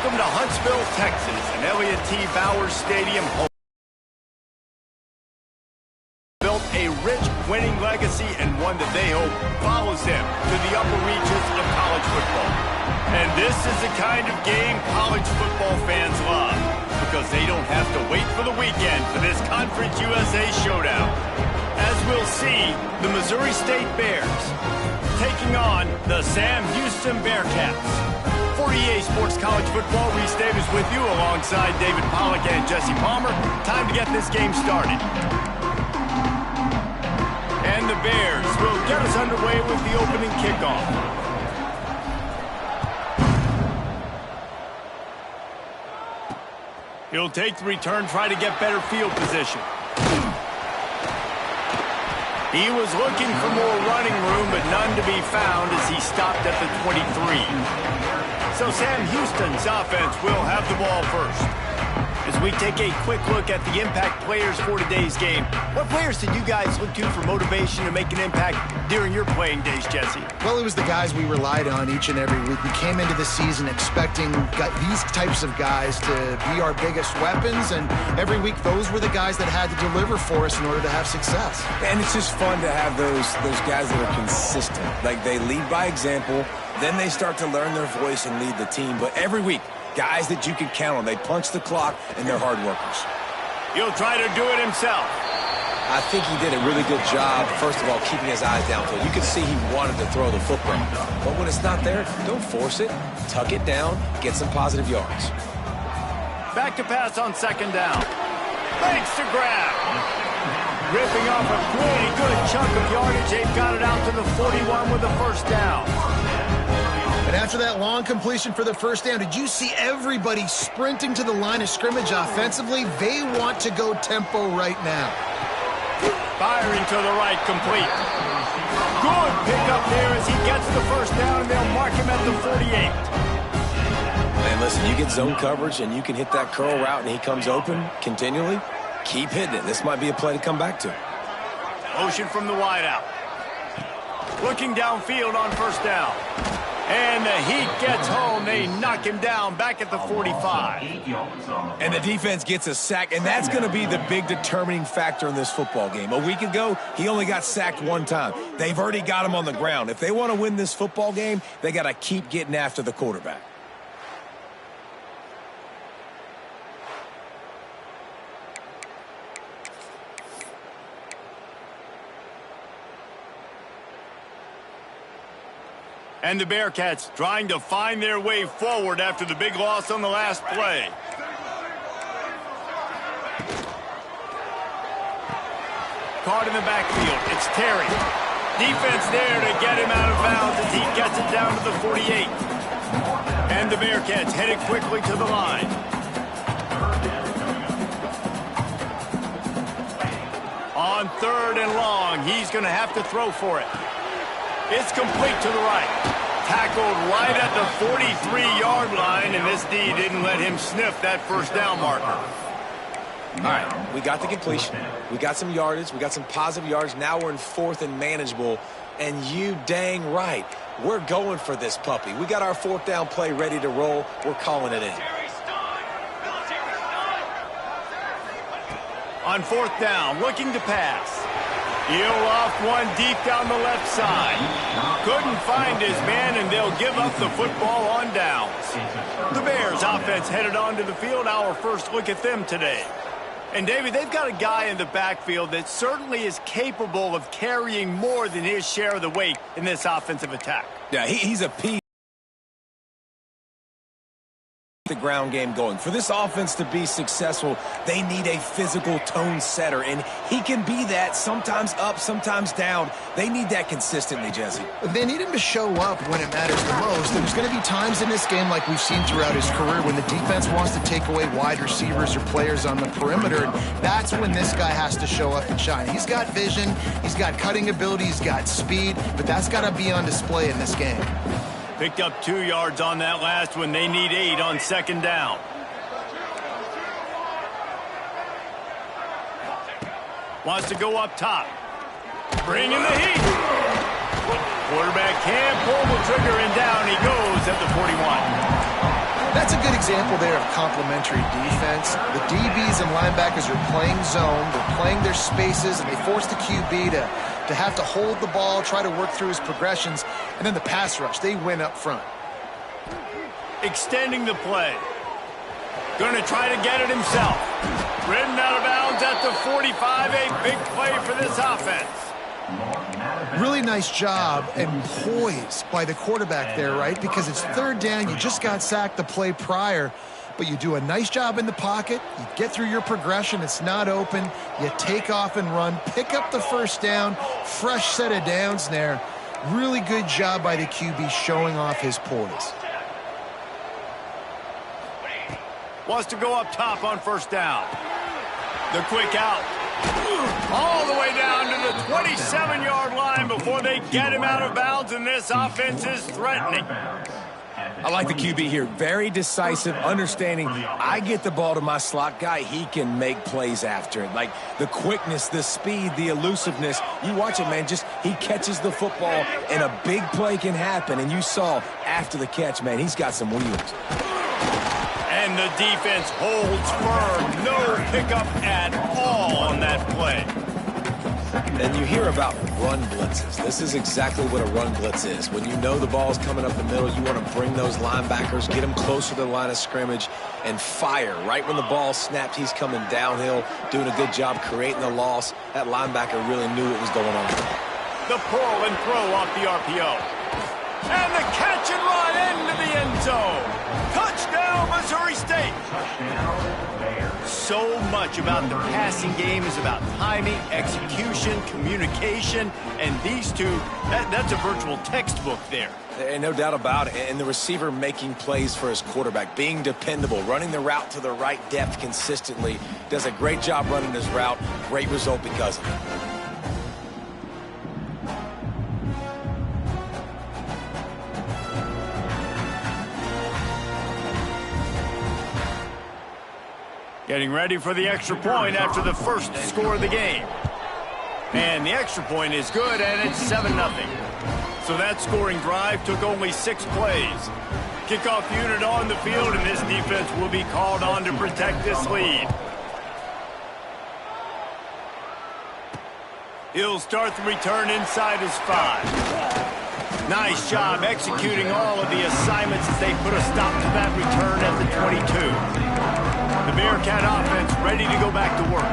Welcome to Huntsville, Texas, and Elliott T. Bowers Stadium. Built a rich winning legacy and one that they hope follows him to the upper reaches of college football. And this is the kind of game college football fans love, because they don't have to wait for the weekend for this Conference USA showdown. As we'll see, the Missouri State Bears taking on the Sam Houston Bearcats. For EA Sports College Football, Reese Davis with you alongside David Pollack and Jesse Palmer. Time to get this game started. And the Bears will get us underway with the opening kickoff. He'll take the return, try to get better field position. He was looking for more running room, but none to be found as he stopped at the 23. So Sam Houston's offense will have the ball first. As we take a quick look at the impact players for today's game, what players did you guys look to for motivation to make an impact during your playing days, Jesse? Well, it was the guys we relied on each and every week. We came into the season expecting these types of guys to be our biggest weapons, and every week those were the guys that had to deliver for us in order to have success. And it's just fun to have those guys that are consistent. Like, they lead by example, then they start to learn their voice and lead the team. But every week, guys that you can count on. They punch the clock, and they're hard workers. He'll try to do it himself. I think he did a really good job, first of all, keeping his eyes downfield. You could see he wanted to throw the football. But when it's not there, don't force it. Tuck it down, get some positive yards. Back to pass on second down. Makes the grab. Ripping off a pretty good chunk of yardage. They've got it out to the 41 with a first down. And after that long completion for the first down, did you see everybody sprinting to the line of scrimmage offensively? They want to go tempo right now. Firing to the right, complete. Good pickup there as he gets the first down, and they'll mark him at the 48. Man, listen, you get zone coverage, and you can hit that curl route, and he comes open continually. Keep hitting it. This might be a play to come back to. Motion from the wideout. Looking downfield on first down. And the Heat gets home. They knock him down back at the 45. And the defense gets a sack, and that's going to be the big determining factor in this football game. A week ago, he only got sacked one time. They've already got him on the ground. If they want to win this football game, they got to keep getting after the quarterback. And the Bearcats trying to find their way forward after the big loss on the last play. Caught in the backfield. It's Terry. Defense there to get him out of bounds as he gets it down to the 48. And the Bearcats headed quickly to the line. On third and long, he's going to have to throw for it. It's complete to the right. Tackled right at the 43-yard line, and this D didn't let him sniff that first down marker. All right, we got the completion. We got some yardage. We got some positive yards. Now we're in fourth and manageable, and you dang right. We're going for this puppy. We got our fourth down play ready to roll. We're calling it in. On fourth down, looking to pass. He'll off one deep down the left side. Couldn't find his man, and they'll give up the football on downs. The Bears offense headed onto the field. Our first look at them today. And, David, they've got a guy in the backfield that certainly is capable of carrying more than his share of the weight in this offensive attack. Yeah, he's a piece. The ground game going. For this offense to be successful, they need a physical tone setter, and he can be that, sometimes up, sometimes down. They need that consistently, Jesse. They need him to show up when it matters the most. There's going to be times in this game, like we've seen throughout his career, when the defense wants to take away wide receivers or players on the perimeter. That's when this guy has to show up and shine. He's got vision, he's got cutting ability, he's got speed, but that's got to be on display in this game. Picked up 2 yards on that last one. They need 8 on second down. Wants to go up top. Bringing the heat. Quarterback can't pull the trigger, and down he goes at the 41. That's a good example there of complementary defense. The DBs and linebackers are playing zone, they're playing their spaces, and they force the QB to have to hold the ball, try to work through his progressions, and then the pass rush, they win up front. Extending the play. Going to try to get it himself. Ridden out of bounds at the 45, a big play for this offense. Really nice job and poise by the quarterback there, right? Because it's third down. You just got sacked the play prior, but you do a nice job in the pocket. You get through your progression. It's not open. You take off and run. Pick up the first down. Fresh set of downs there. Really good job by the QB showing off his poise. Wants to go up top on first down. The quick out. All the way down to the 27-yard line before they get him out of bounds, and this offense is threatening. I like the QB here. Very decisive, understanding I get the ball to my slot guy, he can make plays after it. Like the quickness, the speed, the elusiveness. You watch it, man, just he catches the football and a big play can happen. And you saw after the catch, man, he's got some wheels. And the defense holds firm. No pickup at all on that play. And you hear about run blitzes. This is exactly what a run blitz is. When you know the ball's coming up the middle, you want to bring those linebackers, get them closer to the line of scrimmage, and fire. Right when the ball snapped, he's coming downhill, doing a good job creating the loss. That linebacker really knew what was going on. The pull and throw off the RPO. And the catch and run into the end zone. Touchdown, Missouri State. So much about the passing game is about timing, execution, communication, and these two, that's a virtual textbook there. And no doubt about it. And the receiver making plays for his quarterback, being dependable, running the route to the right depth consistently. Does a great job running his route. Great result because of it. Getting ready for the extra point after the first score of the game. And the extra point is good, and it's 7-0. So that scoring drive took only 6 plays. Kickoff unit on the field, and this defense will be called on to protect this lead. He'll start the return inside his 5. Nice job executing all of the assignments as they put a stop to that return at the 22. The Bearcat offense ready to go back to work.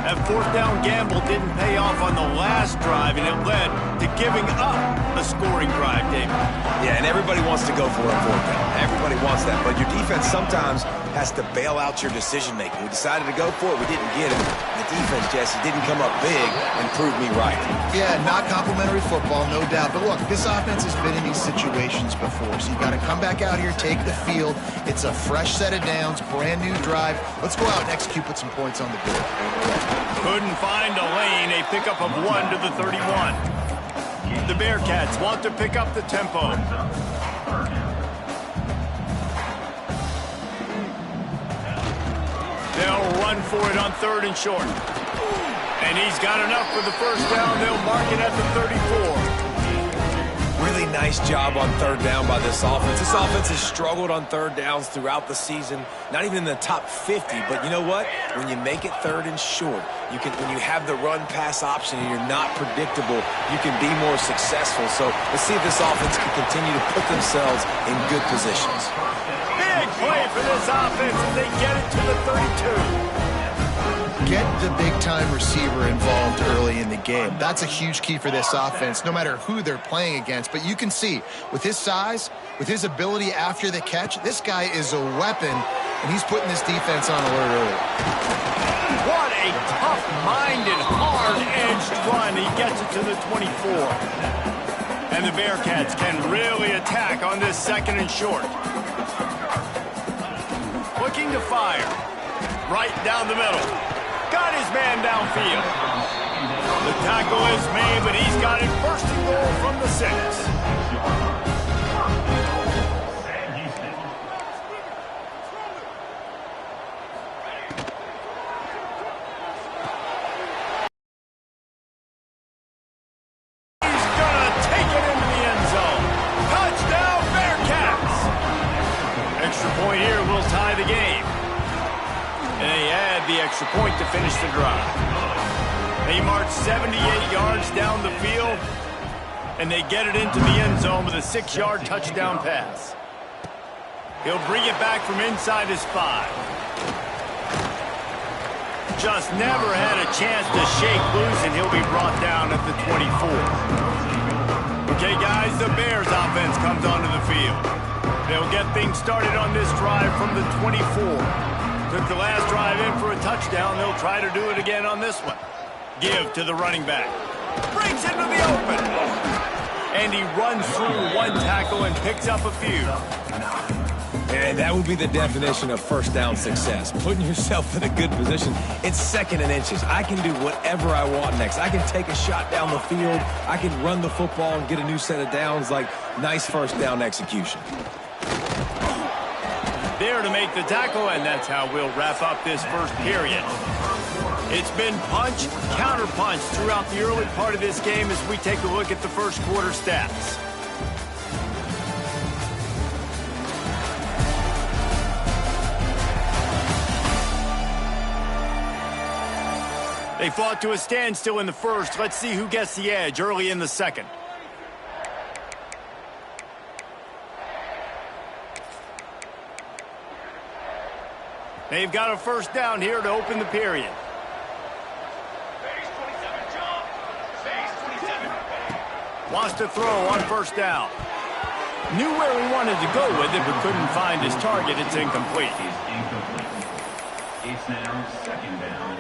That fourth down gamble didn't pay off on the last drive, and it led to giving up a scoring drive, David. Yeah, and everybody wants to go for a fourth down. Everybody wants that, but your defense sometimes has to bail out your decision-making. We decided to go for it. We didn't get it. The defense, Jesse, didn't come up big and prove me right. Yeah, not complimentary football, no doubt. But look, this offense has been in these situations before, so you got to come back out here, take the field. It's a fresh set of downs, brand new drive. Let's go out and execute, put some points on the board. Couldn't find a lane, a pickup of 1 to the 31. The Bearcats want to pick up the tempo. They'll run for it on 3rd and short. And he's got enough for the first down. They'll mark it at the 34. Really nice job on 3rd down by this offense. This offense has struggled on 3rd downs throughout the season. Not even in the top 50, but you know what? When you make it 3rd and short, when you have the run-pass option and you're not predictable, you can be more successful. So let's see if this offense can continue to put themselves in good positions. Big play for this offense as they get it to the 32. Get the big-time receiver involved early in the game. That's a huge key for this offense, no matter who they're playing against. But you can see, with his size, with his ability after the catch, this guy is a weapon, and he's putting this defense on alert early. What a tough-minded, hard-edged run. He gets it to the 24. And the Bearcats can really attack on this 2nd and short. Looking to fire. Right down the middle. Got his man downfield. The tackle is made, but he's got it 1st and goal from the 6. He's gonna take it into the end zone. Touchdown, Bearcats! Extra point finish the drive. They march 78 yards down the field, and they get it into the end zone with a 6-yard touchdown pass. He'll bring it back from inside his 5. Just never had a chance to shake loose, and he'll be brought down at the 24. Okay, guys, the Bears offense comes onto the field. They'll get things started on this drive from the 24. Took the last drive in for a touchdown. They'll try to do it again on this one. Give to the running back. Breaks into the open. And he runs through one tackle and picks up a few. And that would be the definition of first down success. Putting yourself in a good position. It's 2nd and inches. I can do whatever I want next. I can take a shot down the field. I can run the football and get a new set of downs. Like, nice first down execution. There to make the tackle, and that's how we'll wrap up this first period. It's been punch, counter-punch throughout the early part of this game as we take a look at the first quarter stats. They fought to a standstill in the first. Let's see who gets the edge early in the second. They've got a first down here to open the period. Wants to throw on first down. Knew where he wanted to go with it, but couldn't find his target. It's incomplete. It's now 2nd down.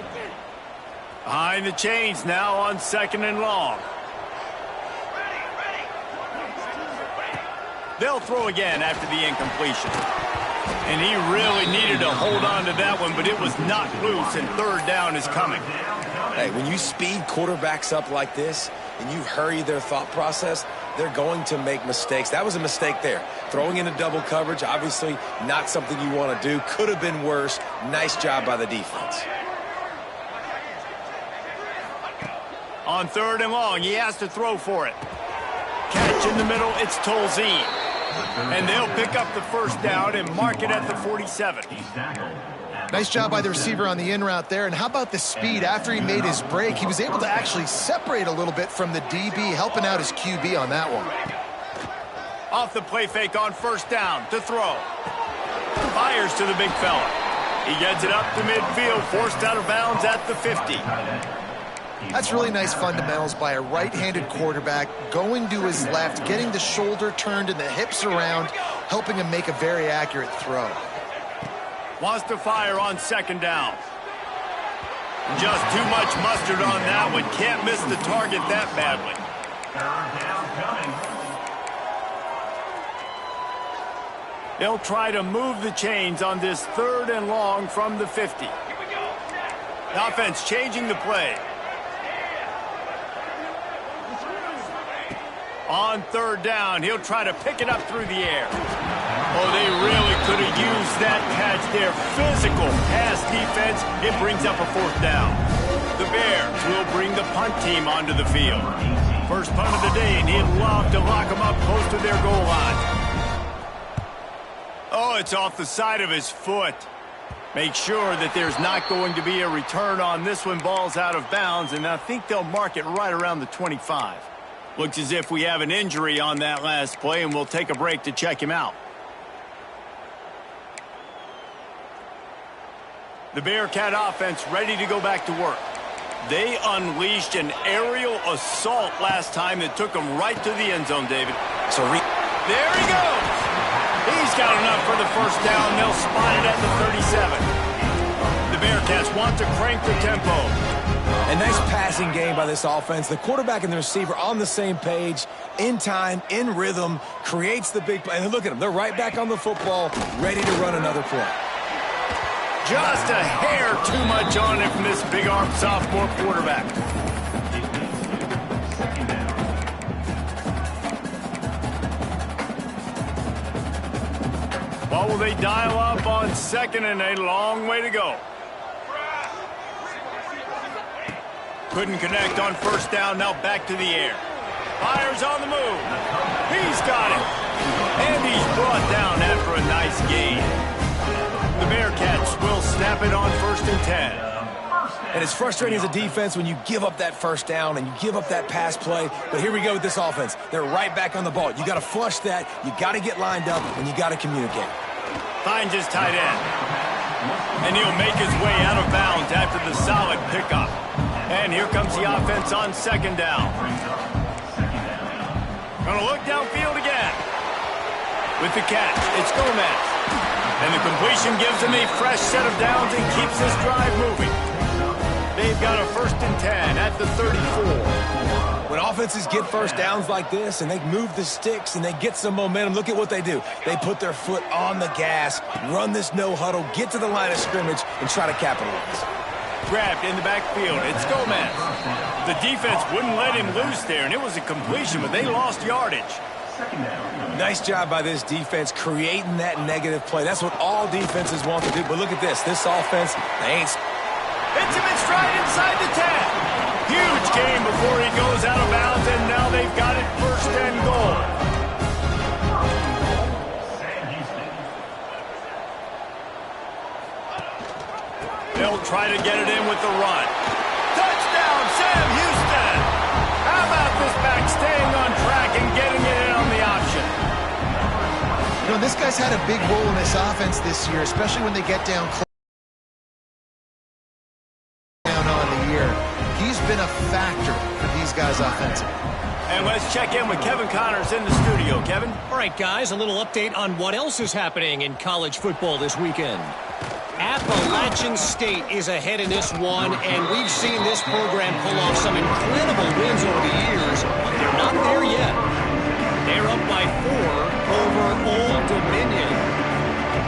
Behind the chains now on 2nd and long. They'll throw again after the incompletion. And he really needed to hold on to that one, but it was knocked loose, and 3rd down is coming. Hey, when you speed quarterbacks up like this and you hurry their thought process, they're going to make mistakes. That was a mistake there. Throwing into double coverage, obviously not something you want to do. Could have been worse. Nice job by the defense. On 3rd and long, he has to throw for it. Catch in the middle, it's Tolzien. And they'll pick up the first down and mark it at the 47. Nice job by the receiver on the in route there. And how about the speed? After he made his break, he was able to actually separate a little bit from the DB, helping out his QB on that one. Off the play fake on first down to throw. Fires to the big fella. He gets it up to midfield, forced out of bounds at the 50. That's really nice fundamentals by a right-handed quarterback, going to his left, getting the shoulder turned and the hips around, helping him make a very accurate throw. Wants to fire on 2nd down. Just too much mustard on that one. Can't miss the target that badly. 3rd down coming. They'll try to move the chains on this 3rd and long from the 50. The offense changing the play. On 3rd down, he'll try to pick it up through the air. Oh, they really could have used that catch there. Physical pass defense. It brings up a 4th down. The Bears will bring the punt team onto the field. First punt of the day, and he'd love to lock them up close to their goal line. Oh, it's off the side of his foot. Make sure that there's not going to be a return on this one. Ball's out of bounds, and I think they'll mark it right around the 25. Looks as if we have an injury on that last play, and we'll take a break to check him out. The Bearcat offense ready to go back to work. They unleashed an aerial assault last time that took them right to the end zone, David. There he goes. He's got enough for the first down. They'll spot it at the 37. The Bearcats want to crank the tempo. A nice passing game by this offense. The quarterback and the receiver on the same page, in time, in rhythm, creates the big play. And look at them. They're right back on the football, ready to run another play. Just a hair too much on it from this big-arm sophomore quarterback. What will they dial up on 2nd and a long way to go? Couldn't connect on first down, now back to the air. Fires on the move. He's got it. And he's brought down after a nice gain. The Bearcats will snap it on 1st and 10. And it's frustrating as a defense when you give up that first down and you give up that pass play. But here we go with this offense. They're right back on the ball. You got to flush that. You got to get lined up, and you got to communicate. Finds his tight end. And he'll make his way out of bounds after the solid pickup. And here comes the offense on second down. Gonna look downfield again. With the catch, it's Gomez. And the completion gives him a fresh set of downs and keeps this drive moving. They've got a 1st and 10 at the 34. When offenses get first downs like this and they move the sticks and they get some momentum, look at what they do. They put their foot on the gas, run this no huddle, get to the line of scrimmage, and try to capitalize. Grabbed in the backfield. It's Gomez. The defense wouldn't let him loose there, and it was a completion, but they lost yardage. Nice job by this defense creating that negative play. That's what all defenses want to do. But look at this. This offense, they ain't... Hits him in stride inside the 10. Huge gain before he goes out of bounds, and now they've got it 1st and goal. They'll try to get it in with the run. Touchdown, Sam Houston! How about this back staying on track and getting it in on the option? You know, this guy's had a big role in this offense this year, especially when they get down close on the year. He's been a factor for these guys offensively. And let's check in with Kevin Connors in the studio. Kevin? All right, guys, a little update on what else is happening in college football this weekend. Appalachian State is ahead in this one, and we've seen this program pull off some incredible wins over the years, but they're not there yet. They're up by 4 over Old Dominion.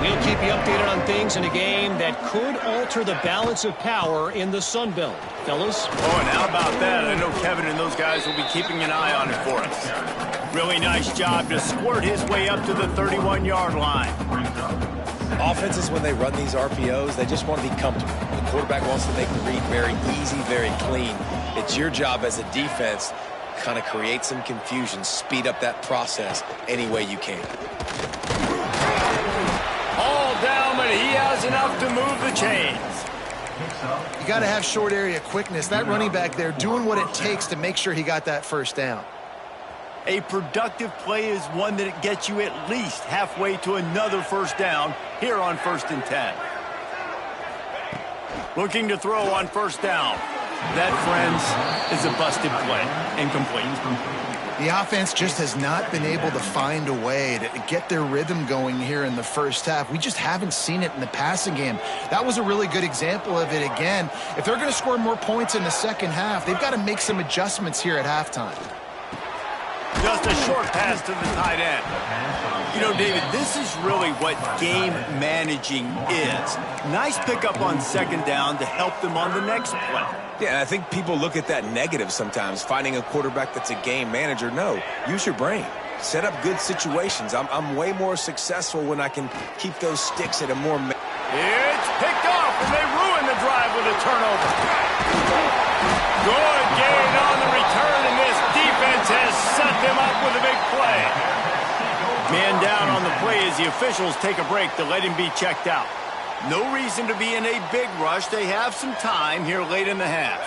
We'll keep you updated on things in a game that could alter the balance of power in the Sun Belt. Fellas? Oh, and how about that? I know Kevin and those guys will be keeping an eye on it for us. Really nice job to squirt his way up to the 31-yard line. Offenses, when they run these RPOs, they just want to be comfortable. The quarterback wants to make the read very easy, very clean. It's your job as a defense to kind of create some confusion, speed up that process any way you can. All down, but he has enough to move the chains. You got to have short area quickness. That running back there doing what it takes to make sure he got that first down. A productive play is one that gets you at least halfway to another first down here on 1st and 10. Looking to throw on first down. That, friends, is a busted play. Incomplete. The offense just has not been able to find a way to get their rhythm going here in the first half. We just haven't seen it in the passing game. That was a really good example of it again. If they're going to score more points in the second half, they've got to make some adjustments here at halftime. Just a short pass to the tight end. You know, David, this is really what game managing is. Nice pickup on second down to help them on the next play. Yeah, I think people look at that negative sometimes, finding a quarterback that's a game manager. No, use your brain. Set up good situations. I'm way more successful when I can keep those sticks at a more... It's picked off, and they ruin the drive with a turnover. Good gain on the return, and this defense has set them up with a big play. Man down on the play as the officials take a break to let him be checked out. No reason to be in a big rush. They have some time here late in the half.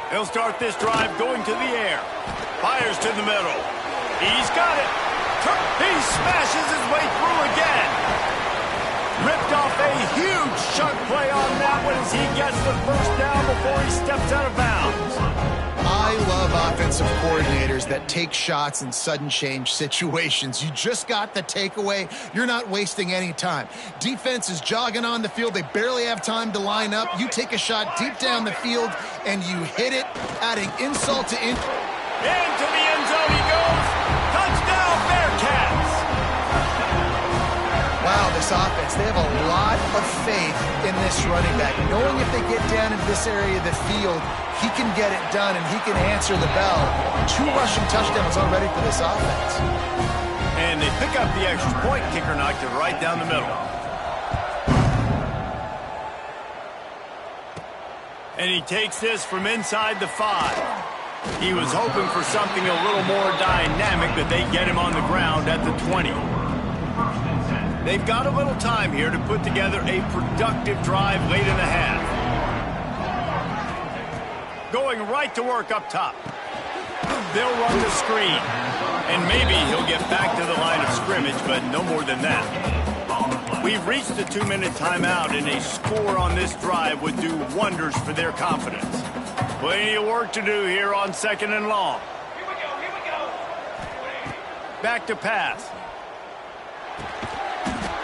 They'll start this drive going to the air. Fires to the middle. He's got it. He smashes his way through again. Ripped off a huge chunk play on that one as he gets the first down before he steps out of bounds. I love offensive coordinators that take shots in sudden change situations. You just got the takeaway. You're not wasting any time. Defense is jogging on the field. They barely have time to line up. You take a shot deep down the field, and you hit it, adding insult to injury. Into the end zone he goes. Touchdown, Bearcats. Wow, this offense, they have a lot of faith in this running back. Knowing if they get down into this area of the field, he can get it done and he can answer the bell. 2 rushing touchdowns already for this offense. And they pick up the extra point. Kicker knocked it right down the middle. And he takes this from inside the 5. He was hoping for something a little more dynamic, but they get him on the ground at the 20. They've got a little time here to put together a productive drive late in the half. going right to work up top. They'll run the screen. And maybe he'll get back to the line of scrimmage, but no more than that. We've reached the 2-minute timeout, and a score on this drive would do wonders for their confidence. Plenty of work to do here on 2nd and long. Back to pass.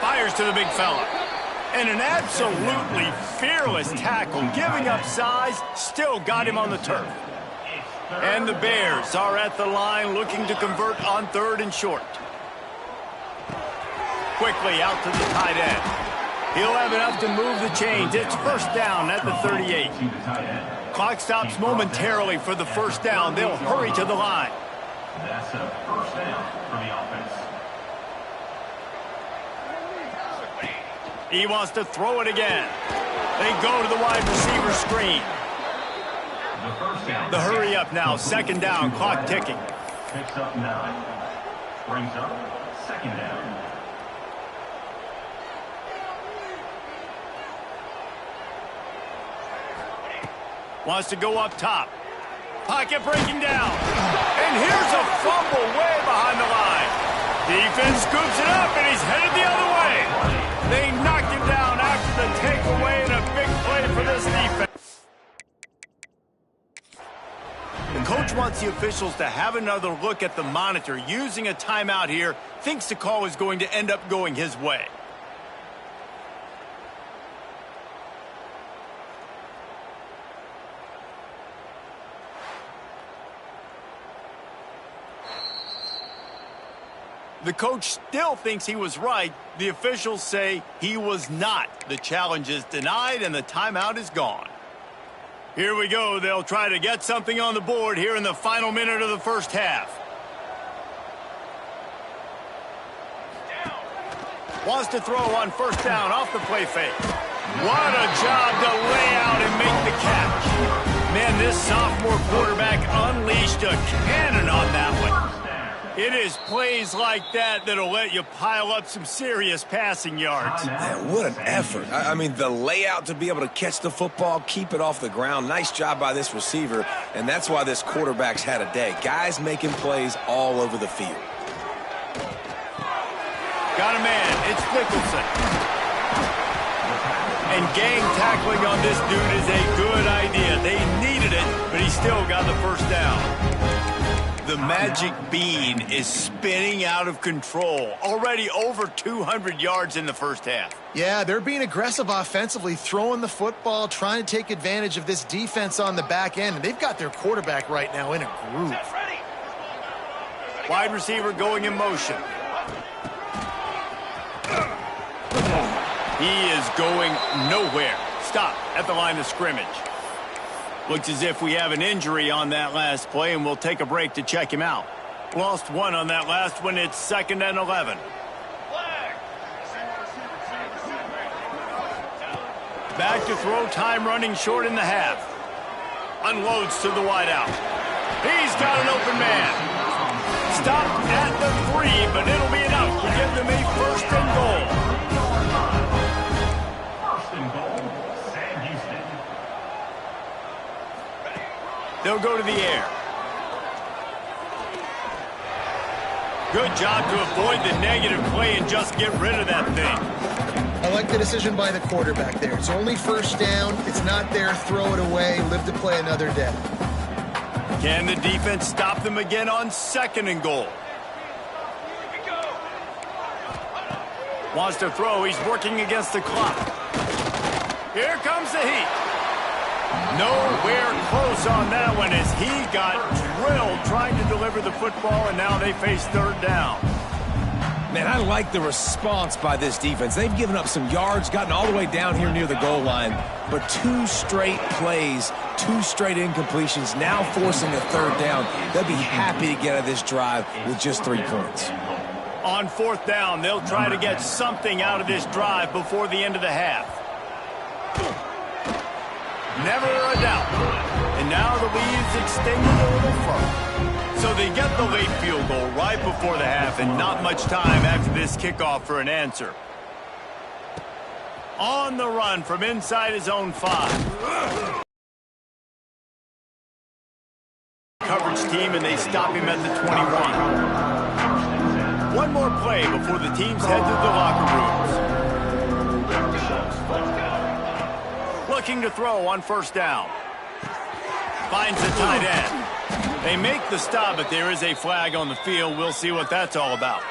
Fires to the big fella. And an absolutely fearless tackle, giving up size, still got him on the turf. And the Bears are at the line looking to convert on 3rd and short. Quickly out to the tight end. He'll have enough to move the chains. It's 1st down at the 38. Clock stops momentarily for the 1st down. They'll hurry to the line. That's a 1st down for the offense. He wants to throw it again. They go to the wide receiver screen. The hurry up now, 2nd down, clock ticking. Picks up 9. Brings up 2nd down. Wants to go up top. Pocket breaking down. And here's a fumble way behind the line. Defense scoops it up, and he's headed the other way. They knocked him down after the takeaway, and a big play for this defense. The coach wants the officials to have another look at the monitor. Using a timeout here, thinks the call is going to end up going his way. The coach still thinks he was right. The officials say he was not. The challenge is denied, and the timeout is gone. Here we go. They'll try to get something on the board here in the final minute of the 1st half. Wants to throw on 1st down off the play fake. What a job to lay out and make the catch. Man, this sophomore quarterback unleashed a cannon on that one. It is plays like that that'll let you pile up some serious passing yards. Man, what an effort. I mean, the layout to be able to catch the football, keep it off the ground. Nice job by this receiver, and that's why this quarterback's had a day. Guys making plays all over the field. Got a man. It's Nicholson. And gang tackling on this dude is a good idea. They needed it, but he still got the 1st down. The magic bean is spinning out of control. Already over 200 yards in the 1st half. Yeah, they're being aggressive offensively, throwing the football, trying to take advantage of this defense on the back end. And they've got their quarterback right now in a groove. Wide receiver going in motion. He is going nowhere. Stop at the line of scrimmage. Looks as if we have an injury on that last play, and we'll take a break to check him out. Lost one on that last one. It's 2nd and 11. Back to throw, time running short in the half. Unloads to the wideout. He's got an open man. Stopped at the 3, but it'll be enough to give them a 1st and goal. 1st and goal, Sam Houston. They'll go to the air. Good job to avoid the negative play and just get rid of that thing. I like the decision by the quarterback there. It's only 1st down. It's not there. Throw it away. Live to play another day. Can the defense stop them again on 2nd and goal? Wants to throw. He's working against the clock. Here comes the heat. Nowhere close on that one as he got drilled trying to deliver the football, and now they face 3rd down. Man, I like the response by this defense. They've given up some yards, gotten all the way down here near the goal line, but 2 straight plays, 2 straight incompletions, now forcing a 3rd down. They'll be happy to get out of this drive with just 3 points. On 4th down, they'll try to get something out of this drive before the end of the half. Never a doubt. And now the lead's extended a little further. So they get the late field goal right before the half, and not much time after this kickoff for an answer. On the run from inside his own 5. coverage team, and they stop him at the 21. One more play before the teams head to the locker rooms. Looking to throw on first down. Finds the tight end. They make the stop, but there is a flag on the field. We'll see what that's all about.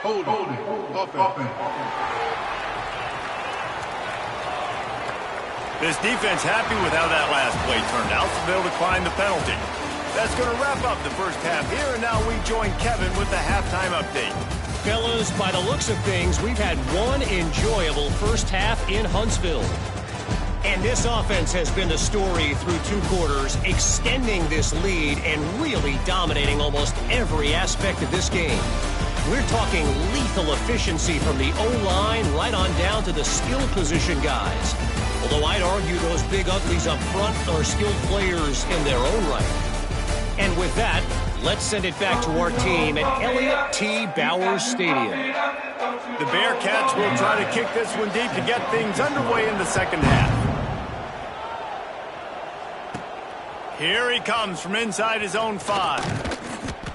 Hold it. Offense. This defense happy with how that last play turned out, so they'll decline the penalty. That's going to wrap up the first half here, and now we join Kevin with the halftime update. Fellas, by the looks of things, we've had one enjoyable first half in Huntsville. And this offense has been the story through 2 quarters, extending this lead and really dominating almost every aspect of this game. We're talking lethal efficiency from the O-line right on down to the skill position guys. Although I'd argue those big uglies up front are skilled players in their own right. And with that, let's send it back to our team at Elliott T. Bowers Stadium. The Bearcats will try to kick this one deep to get things underway in the second half. Here he comes from inside his own 5.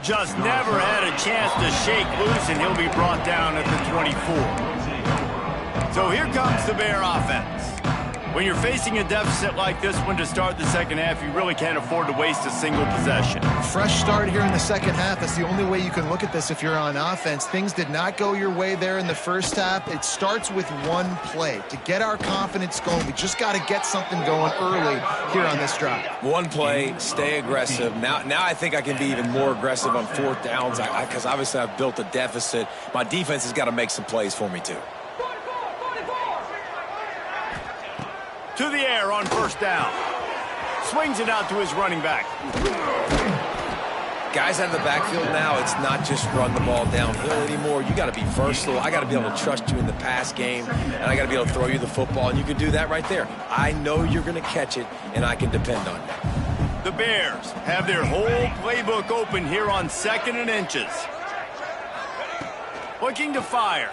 Just never had a chance to shake loose, and he'll be brought down at the 24. So here comes the Bear offense. When you're facing a deficit like this one to start the second half, you really can't afford to waste a single possession. Fresh start here in the second half. That's the only way you can look at this if you're on offense. Things did not go your way there in the first half. It starts with one play. To get our confidence going, we just got to get something going early here on this drive. One play, stay aggressive. Now I think I can be even more aggressive on 4th downs because obviously I've built a deficit. My defense has got to make some plays for me too. To the air on first down. Swings it out to his running back. Guys out of the backfield now, it's not just run the ball downhill anymore. You got to be versatile. I got to be able to trust you in the pass game, and I got to be able to throw you the football, and you can do that right there. I know you're going to catch it, and I can depend on you. The Bears have their whole playbook open here on 2nd and inches. Looking to fire.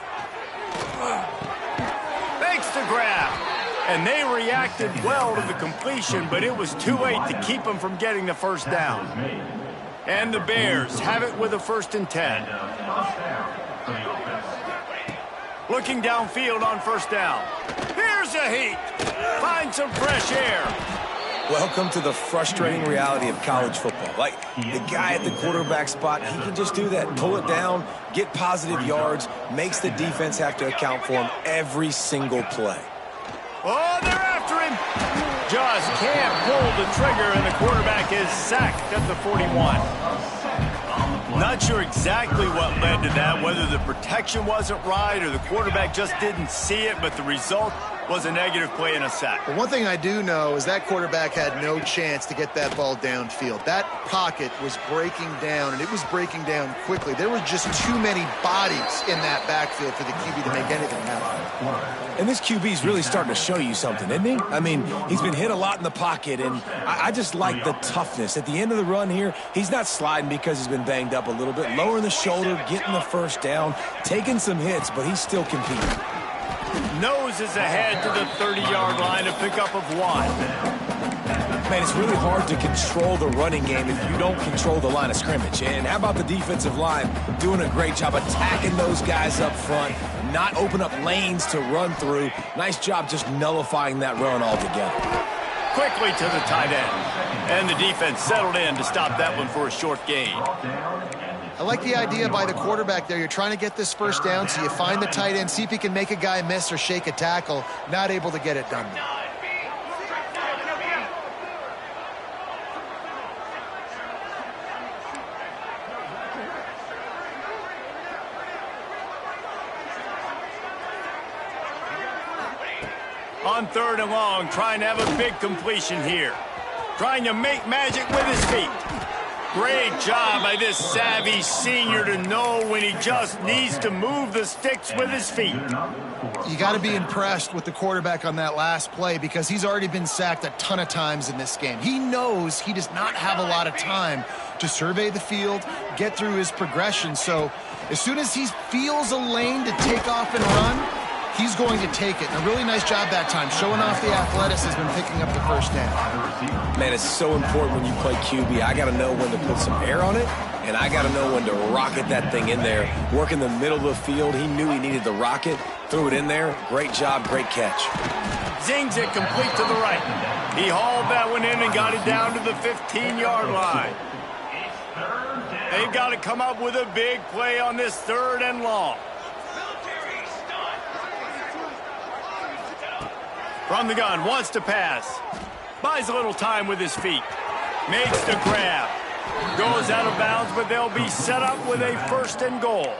Fakes the grab. And they reacted well to the completion, but it was too late to keep them from getting the first down. And the Bears have it with a 1st and 10. Looking downfield on first down. Here's a heat. Find some fresh air. Welcome to the frustrating reality of college football. Like, the guy at the quarterback spot, he can just do that. Pull it down, get positive yards, makes the defense have to account for him every single play. Oh, they're after him. Just can't pull the trigger, and the quarterback is sacked at the 41. Not sure exactly what led to that, whether the protection wasn't right or the quarterback just didn't see it, but the result was a negative play and a sack. But one thing I do know is that quarterback had no chance to get that ball downfield. That pocket was breaking down, and it was breaking down quickly. There were just too many bodies in that backfield for the QB to make anything happen. And this QB's really starting to show you something, isn't he? I mean, he's been hit a lot in the pocket, and I just like the toughness. At the end of the run here, he's not sliding because he's been banged up a little bit. Lowering the shoulder, getting the first down, taking some hits, but he's still competing. Noses ahead to the 30-yard line, a pickup of 1. Man, it's really hard to control the running game if you don't control the line of scrimmage. And how about the defensive line doing a great job attacking those guys up front, not open up lanes to run through. Nice job just nullifying that run altogether. Quickly to the tight end. And the defense settled in to stop that one for a short gain. I like the idea by the quarterback there. You're trying to get this first down, so you find the tight end, see if he can make a guy miss or shake a tackle. Not able to get it done. On 3rd and long, trying to have a big completion here. Trying to make magic with his feet. Great job by this savvy senior to know when he just needs to move the sticks with his feet. You got to be impressed with the quarterback on that last play because he's already been sacked a ton of times in this game. He knows he does not have a lot of time to survey the field, get through his progression. So as soon as he feels a lane to take off and run, he's going to take it. And a really nice job that time, showing off the athleticism and picking up the first down. Man, it's so important when you play QB. I got to know when to put some air on it, and I got to know when to rocket that thing in there. Work in the middle of the field. He knew he needed the rocket, threw it in there. Great job, great catch. Zings it complete to the right. He hauled that one in and got it down to the 15-yard line. They've got to come up with a big play on this 3rd and long. From the gun, wants to pass. Buys a little time with his feet. Makes the grab. Goes out of bounds, but they'll be set up with a 1st and goal.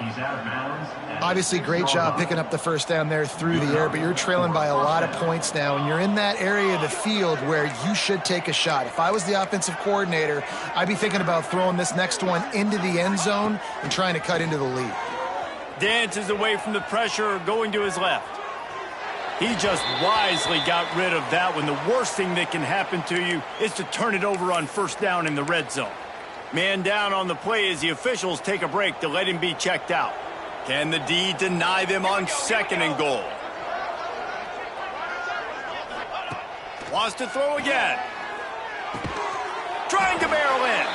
Obviously, great job picking up the first down there through the air, but you're trailing by a lot of points now, and you're in that area of the field where you should take a shot. If I was the offensive coordinator, I'd be thinking about throwing this next one into the end zone and trying to cut into the lead. Dances away from the pressure, going to his left. He just wisely got rid of that one. The worst thing that can happen to you is to turn it over on 1st down in the red zone. Man down on the play as the officials take a break to let him be checked out. Can the D deny them on 2nd and goal? Wants to throw again. Trying to barrel in.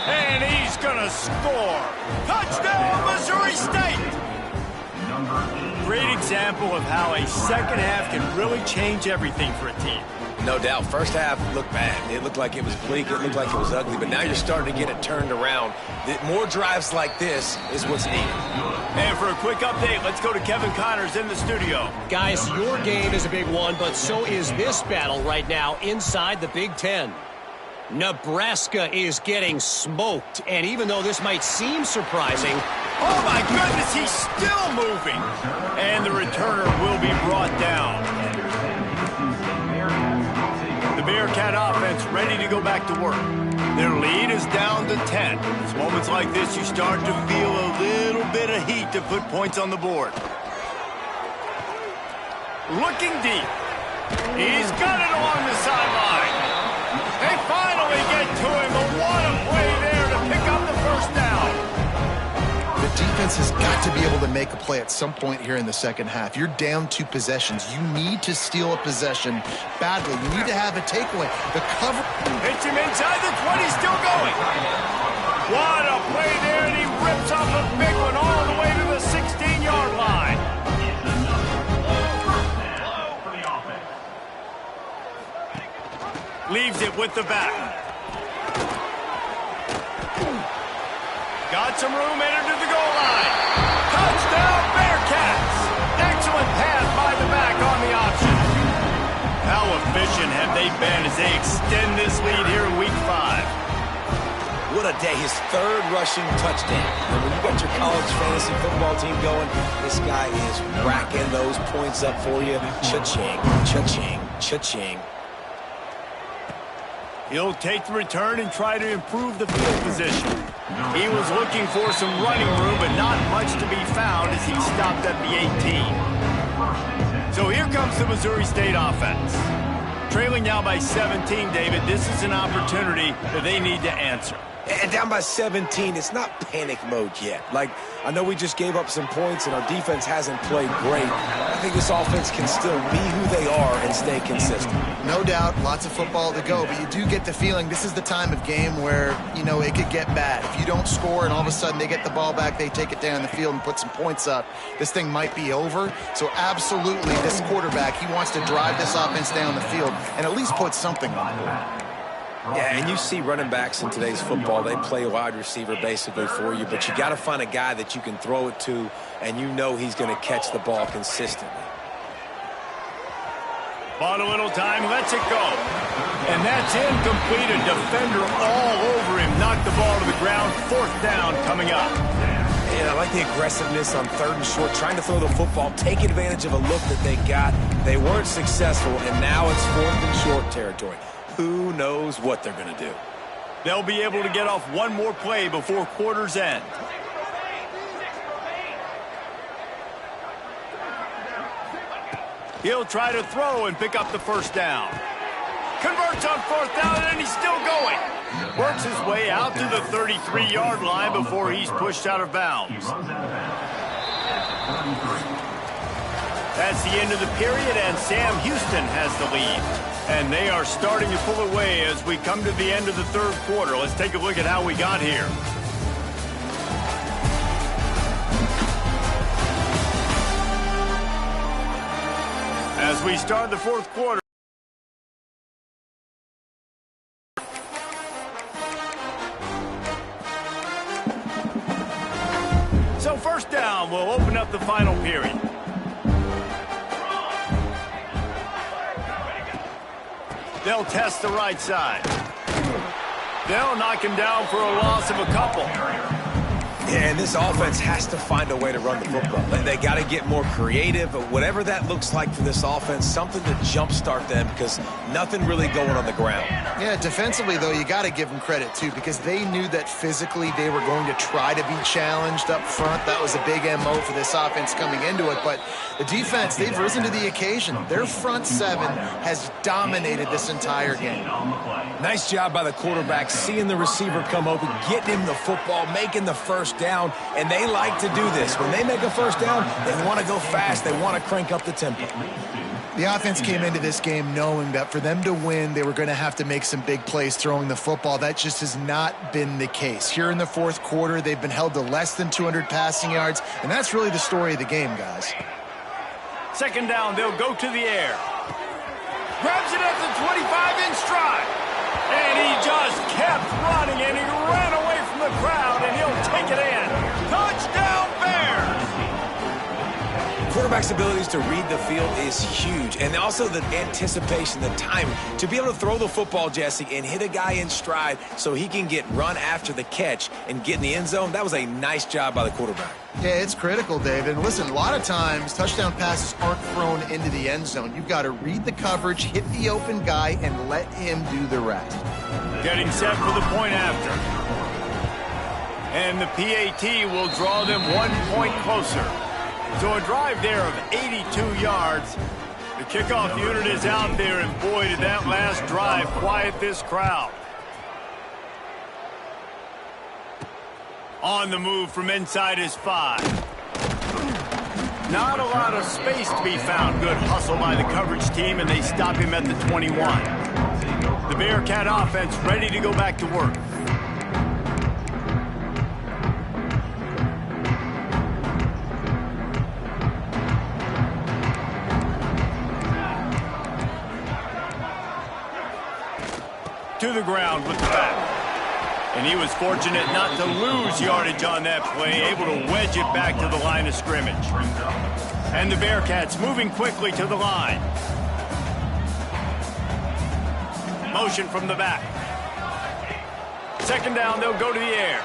And he's going to score. Touchdown, Missouri State! Great example of how a second half can really change everything for a team. No doubt. First half looked bad. It looked like it was bleak. It looked like it was ugly. But now you're starting to get it turned around. More drives like this is what's needed. And for a quick update, let's go to Kevin Connors in the studio. Guys, your game is a big one, but so is this battle right now inside the Big Ten. Nebraska is getting smoked, and even though this might seem surprising... Oh, my goodness, he's still moving. And the returner will be brought down. The Bearcat offense ready to go back to work. Their lead is down to 10. It's moments like this you start to feel a little bit of heat to put points on the board. Looking deep. He's got it along the sideline. They finally get to him, but what a play there to pick up the first down. The defense has got to be able to make a play at some point here in the second half. You're down 2 possessions. You need to steal a possession badly. You need to have a takeaway. The cover... Hits him inside the 20, still going. What a play there, and he rips off a big one all the way to the 16-yard line. Leaves it with the back. Got some room, entered to the goal line. Touchdown, Bearcats! Excellent pass by the back on the option. How efficient have they been as they extend this lead here in Week 5? What a day. His 3rd rushing touchdown. And when you got your college fantasy football team going, this guy is racking those points up for you. Cha-ching, cha-ching, cha-ching. He'll take the return and try to improve the field position. He was looking for some running room, but not much to be found as he stopped at the 18. So here comes the Missouri State offense. Trailing now by 17, David. This is an opportunity that they need to answer. And down by 17, it's not panic mode yet. Like, I know we just gave up some points and our defense hasn't played great. I think this offense can still be who they are and stay consistent. No doubt, lots of football to go, but you do get the feeling this is the time of game where, you know, it could get bad. If you don't score and all of a sudden they get the ball back, they take it down the field and put some points up, this thing might be over. So absolutely, this quarterback, he wants to drive this offense down the field and at least put something on the board. Yeah, and you see running backs in today's football, they play wide receiver basically for you, but you got to find a guy that you can throw it to and you know he's going to catch the ball consistently. Bought a little time, lets it go. And that's incomplete. A defender all over him. Knocked the ball to the ground. 4th down coming up. And I like the aggressiveness on 3rd and short, trying to throw the football, take advantage of a look that they got. They weren't successful, and now it's 4th and short territory. Who knows what they're going to do? They'll be able to get off one more play before quarter's end. He'll try to throw and pick up the first down. Converts on 4th down, and he's still going. Works his way out to the 33-yard line before he's pushed out of bounds. That's the end of the period, and Sam Houston has the lead. And they are starting to pull away as we come to the end of the third quarter. Let's take a look at how we got here. As we start the fourth quarter. So first down, we'll open up the final period. They'll test the right side. They'll knock him down for a loss of a couple. Yeah, and this offense has to find a way to run the football. They got to get more creative, but whatever that looks like for this offense, something to jumpstart them because nothing really going on the ground. Yeah, defensively, though, you got to give them credit, too, because they knew that physically they were going to try to be challenged up front. That was a big MO for this offense coming into it, but the defense, they've risen to the occasion. Their front seven has dominated this entire game. Nice job by the quarterback, seeing the receiver come open, getting him the football, making the first down, and they like to do this. When they make a first down, they want to go fast. They want to crank up the tempo. The offense came into this game knowing that for them to win, they were going to have to make some big plays throwing the football. That just has not been the case. Here in the fourth quarter, they've been held to less than 200 passing yards, and that's really the story of the game, guys. Second down, they'll go to the air. Grabs it at the 25 in stride. And he just kept running, and he ran away from the crowd, and he'll take it in. Touchdown, Bears! Quarterback's abilities to read the field is huge, and also the anticipation, the timing. To be able to throw the football, Jesse, and hit a guy in stride so he can get run after the catch and get in the end zone, that was a nice job by the quarterback. Yeah, it's critical, David. And listen, a lot of times touchdown passes aren't thrown into the end zone. You've got to read the coverage, hit the open guy, and let him do the rest. Getting set for the point after. And the PAT will draw them 1 point closer. So a drive there of 82 yards. The kickoff unit is out there, and boy, did that last drive quiet this crowd. On the move from inside his 5. Not a lot of space to be found. Good hustle by the coverage team, and they stop him at the 21. The Bearcat offense ready to go back to work. To the ground with the back. And he was fortunate not to lose yardage on that play, able to wedge it back to the line of scrimmage. And the Bearcats moving quickly to the line. Motion from the back. Second down, they'll go to the air.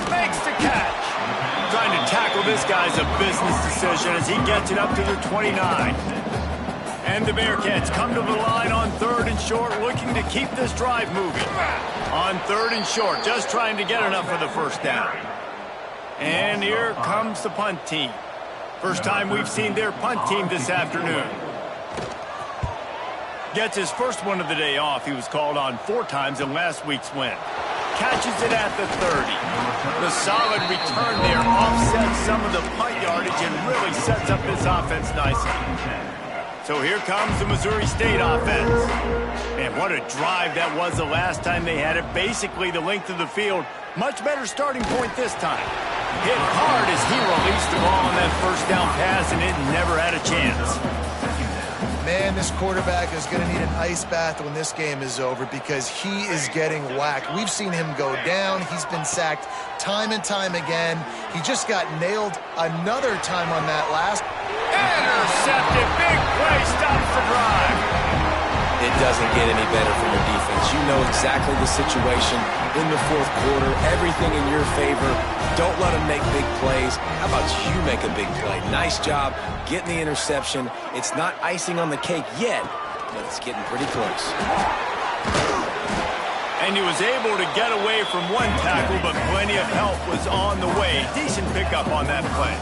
Makes the catch. Trying to tackle this guy's a business decision as he gets it up to the 29. And the Bearcats come to the line on third and short, looking to keep this drive moving. On third and short, just trying to get enough for the first down. And here comes the punt team. First time we've seen their punt team this afternoon. Gets his first one of the day off. He was called on 4 times in last week's win. Catches it at the 30. The solid return there offsets some of the punt yardage and really sets up this offense nicely. So here comes the Missouri State offense. And what a drive that was the last time they had it. Basically the length of the field. Much better starting point this time. Hit hard as he released the ball on that first down pass, and it never had a chance. Man, this quarterback is going to need an ice bath when this game is over because he is getting whacked. We've seen him go down. He's been sacked time and time again. He just got nailed another time on that last. Intercepted. Big play stops the drive. It doesn't get any better from your defense. You know exactly the situation in the fourth quarter. Everything in your favor. Don't let them make big plays. How about you make a big play? Nice job getting the interception. It's not icing on the cake yet, but it's getting pretty close. And he was able to get away from one tackle, but plenty of help was on the way. Decent pickup on that play.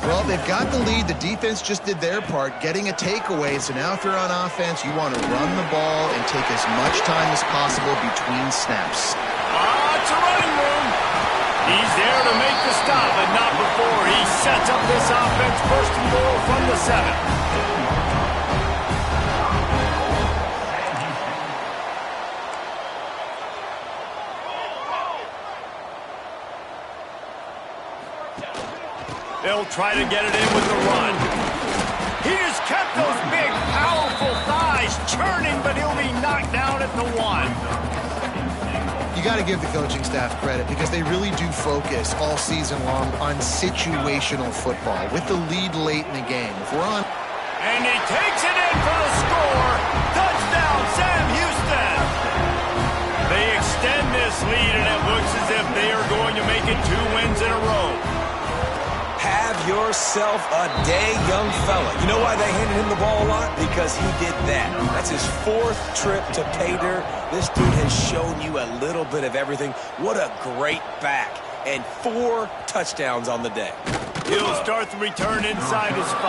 Well, they've got the lead. The defense just did their part, getting a takeaway. So now if you're on offense, you want to run the ball and take as much time as possible between snaps. It's a running room. He's there to make the stop, but not before he sets up this offense first and goal from the 7. They'll try to get it in with the run. He just kept those big, powerful thighs churning, but he'll be knocked down at the 1. You got to give the coaching staff credit because they really do focus all season long on situational football with the lead late in the game. If we're on... And he takes it in for the score. Touchdown, Sam Houston. They extend this lead, and it looks as if they are going to make it 2 wins in a row. Have yourself a day, young fella. You know why they handed him the ball a lot? Because he did that. That's his 4th trip to pay dirt. This dude has shown you a little bit of everything. What a great back. And 4 touchdowns on the day. He'll start the return inside his 5.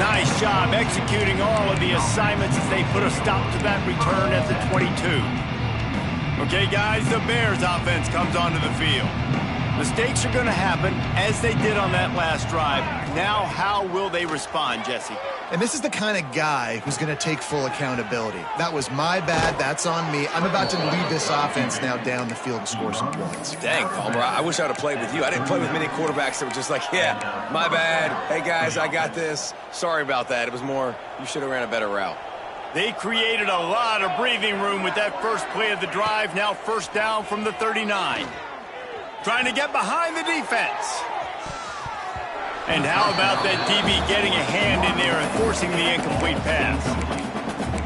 Nice job executing all of the assignments as they put a stop to that return at the 22. Okay, guys, the Bears offense comes onto the field. Mistakes are going to happen, as they did on that last drive. Now, how will they respond, Jesse? And this is the kind of guy who's going to take full accountability. That was my bad. That's on me. I'm about to lead this offense now down the field and score some points. Dang, Palmer, I wish I would have played with you. I didn't play with many quarterbacks that were just like, yeah, my bad. Hey, guys, I got this. Sorry about that. It was more, you should have ran a better route. They created a lot of breathing room with that first play of the drive. Now first down from the 39. Trying to get behind the defense. And how about that DB getting a hand in there and forcing the incomplete pass?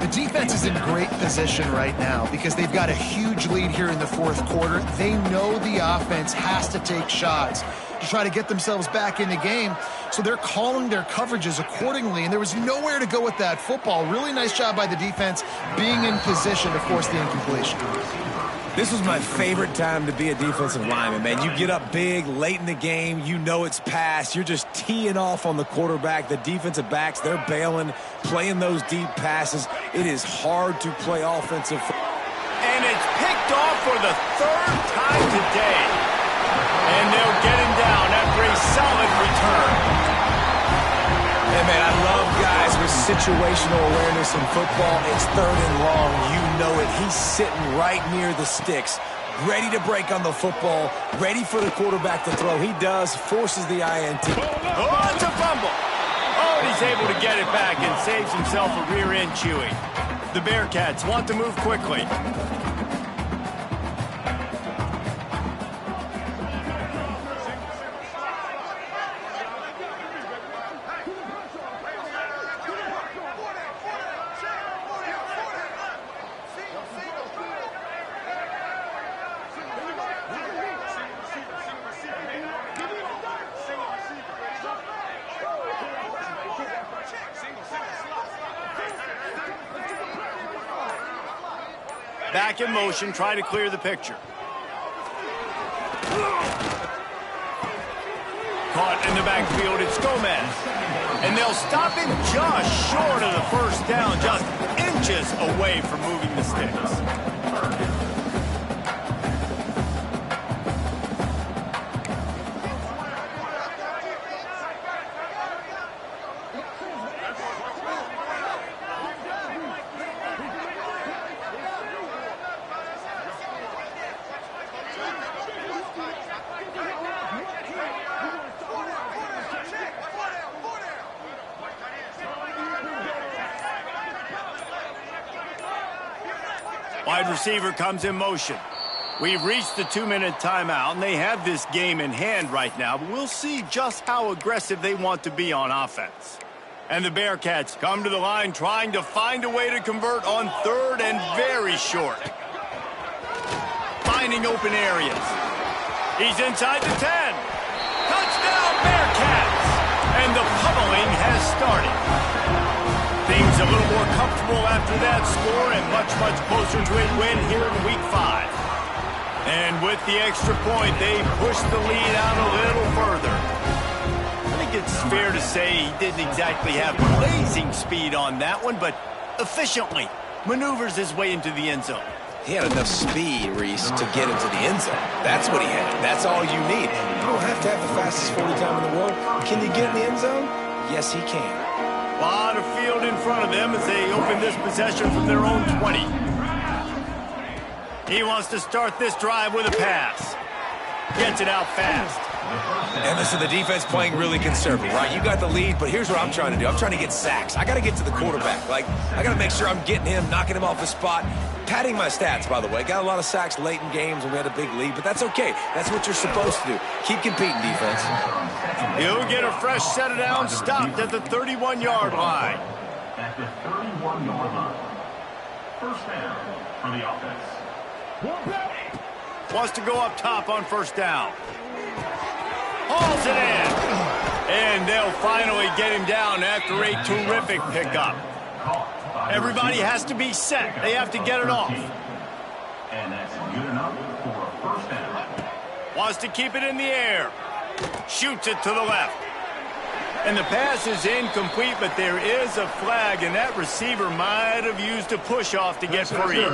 The defense is in great position right now because they've got a huge lead here in the 4th quarter. They know the offense has to take shots to try to get themselves back in the game. So they're calling their coverages accordingly, and there was nowhere to go with that football. Really nice job by the defense being in position to force the incompletion. This was my favorite time to be a defensive lineman, man. You get up big, late in the game, you know it's past. You're just teeing off on the quarterback. The defensive backs, they're bailing, playing those deep passes. It is hard to play offensive. And it's picked off for the 3rd time today. And they'll get him down after a solid return. Hey, man, I love guys with situational awareness in football. It's 3rd and long. You know it. He's sitting right near the sticks, ready to break on the football, ready for the quarterback to throw. He does, forces the INT. Oh, it's a fumble. Oh, and he's able to get it back and saves himself a rear end chewing. The Bearcats want to move quickly. Back in motion, try to clear the picture. Caught in the backfield, it's Gomez. And they'll stop him just short of the first down, just inches away from moving the sticks. Wide receiver comes in motion. We've reached the 2-minute timeout, and they have this game in hand right now, but we'll see just how aggressive they want to be on offense. And the Bearcats come to the line trying to find a way to convert on 3rd and very short. Finding open areas. He's inside the 10. Touchdown, Bearcats! And the pummeling has started. Things a little more comfortable after that score and much, much closer to a win here in Week 5. And with the extra point, they push the lead out a little further. I think it's fair to say he didn't exactly have blazing speed on that one, but efficiently maneuvers his way into the end zone. He had enough speed, Reese, to get into the end zone. That's what he had. That's all you need. You don't have to have the fastest 40 time in the world. Can you get in the end zone? Yes, he can. A lot of field in front of them as they open this possession from their own 20. He wants to start this drive with a pass. Gets it out fast. And listen, the defense playing really conservative, right? You got the lead, but here's what I'm trying to do. I'm trying to get sacks. I got to get to the quarterback. Like, I got to make sure I'm getting him, knocking him off the spot. Padding my stats, by the way. Got a lot of sacks late in games when we had a big lead, but that's okay. That's what you're supposed to do. Keep competing, defense. He'll get a fresh set of down, stopped at the 31-yard line. At the 31-yard line. First down for the offense. Wants to go up top on first down. Hauls it in. And they'll finally get him down after a terrific pickup. Everybody has to be set. They have to get it off. And that's good enough for a first down. Wants to keep it in the air. Shoots it to the left. And the pass is incomplete, but there is a flag, and that receiver might have used a push-off to get free.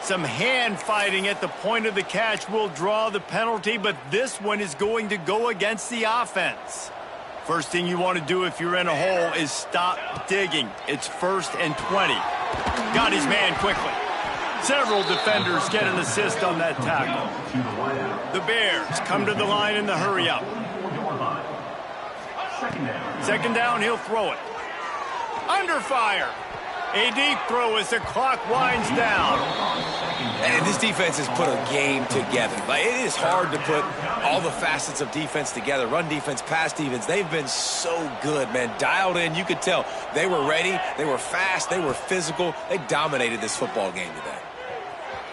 Some hand fighting at the point of the catch will draw the penalty, but this one is going to go against the offense. First thing you want to do if you're in a hole is stop digging. It's 1st and 20. Got his man quickly. Several defenders get an assist on that tackle. The Bears come to the line in the hurry-up. Second down, he'll throw it. Under fire. A deep throw as the clock winds down. And this defense has put a game together. Like, it is hard to put all the facets of defense together. Run defense, pass defense. They've been so good, man. Dialed in. You could tell they were ready. They were fast. They were physical. They dominated this football game today.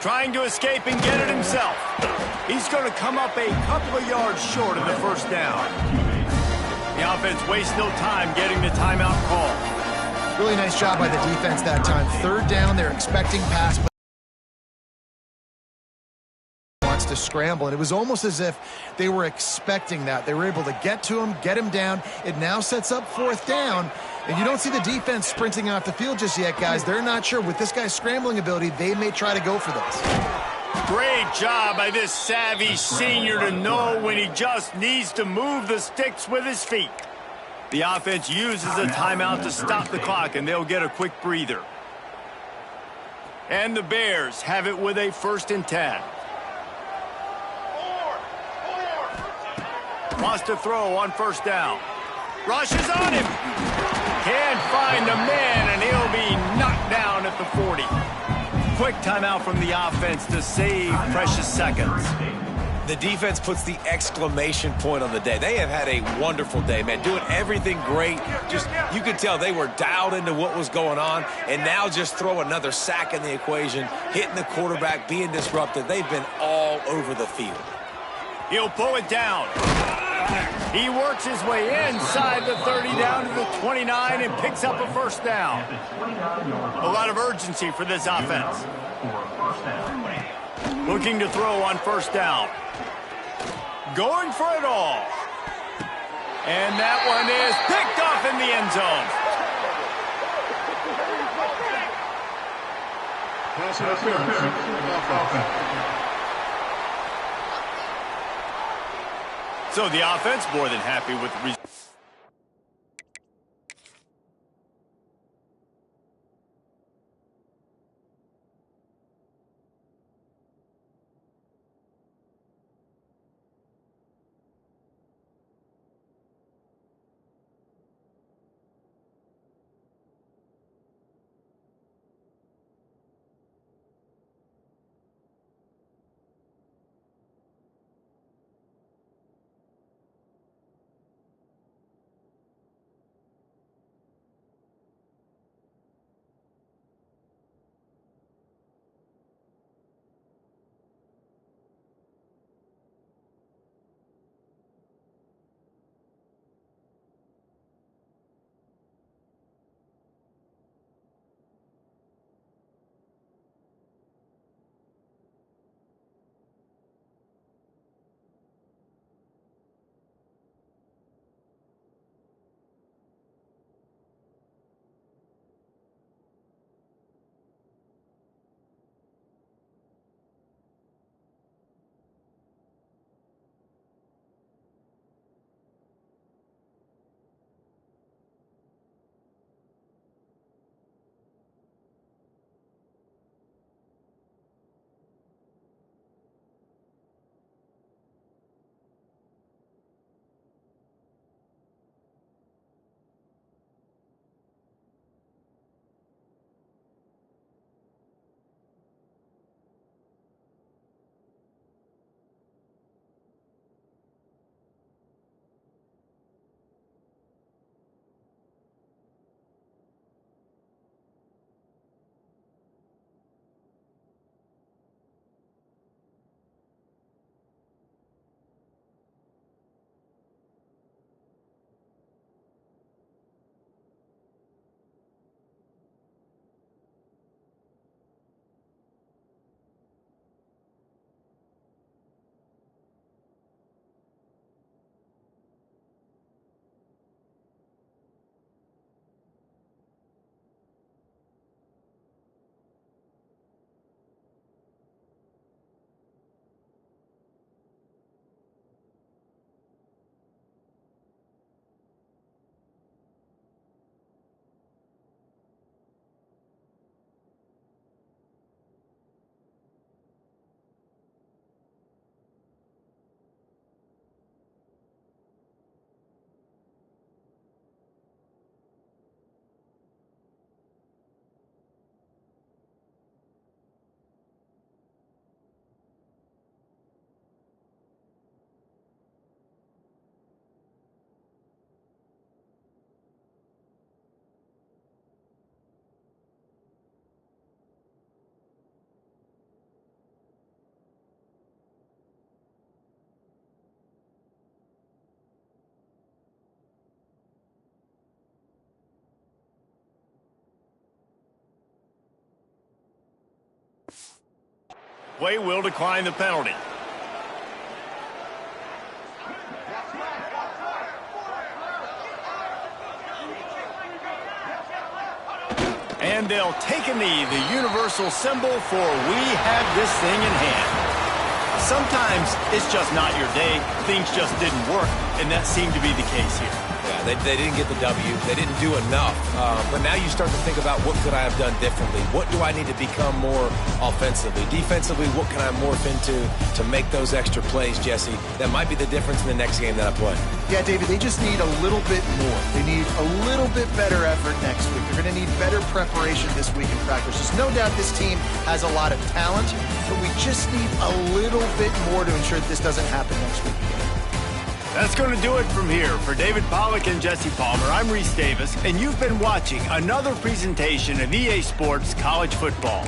Trying to escape and get it himself. He's going to come up a couple of yards short of the first down. The offense wastes no time getting the timeout call. Really nice job by the defense that time. Third down, they're expecting pass, but wants to scramble, and it was almost as if they were expecting that. They were able to get to him, get him down. It now sets up 4th down, and you don't see the defense sprinting off the field just yet, guys. They're not sure. With this guy's scrambling ability, they may try to go for this. Great job by this savvy senior to know when he just needs to move the sticks with his feet. The offense uses a timeout to stop the clock, and they'll get a quick breather. And the Bears have it with a 1st and 10. Wants to throw on first down. Rushes on him. Can't find the man, and he'll be knocked down at the 40. Quick timeout from the offense to save precious seconds. The defense puts the exclamation point on the day. They have had a wonderful day, man. Doing everything great. Just, you could tell they were dialed into what was going on. And now just throw another sack in the equation. Hitting the quarterback, being disruptive. They've been all over the field. He'll pull it down. He works his way inside the 30 down to the 29 and picks up a first down. A lot of urgency for this offense. Looking to throw on first down. Going for it all. And that one is picked off in the end zone. So the offense more than happy with the result. Play will decline the penalty. And they'll take a knee, the universal symbol for we have this thing in hand. Sometimes it's just not your day. Things just didn't work, and that seemed to be the case here. Yeah, they didn't get the W. They didn't do enough. But now you start to think about what could I have done differently? What do I need to become more offensively? Defensively, what can I morph into to make those extra plays, Jesse? That might be the difference in the next game that I play. Yeah, David, they just need a little bit more. They need a little bit better effort next week. They're going to need better preparation this week in practice. There's no doubt this team has a lot of talent, but we just need a little bit more to ensure that this doesn't happen next week again. That's going to do it from here. For David Pollack and Jesse Palmer, I'm Reese Davis, and you've been watching another presentation of EA Sports College Football.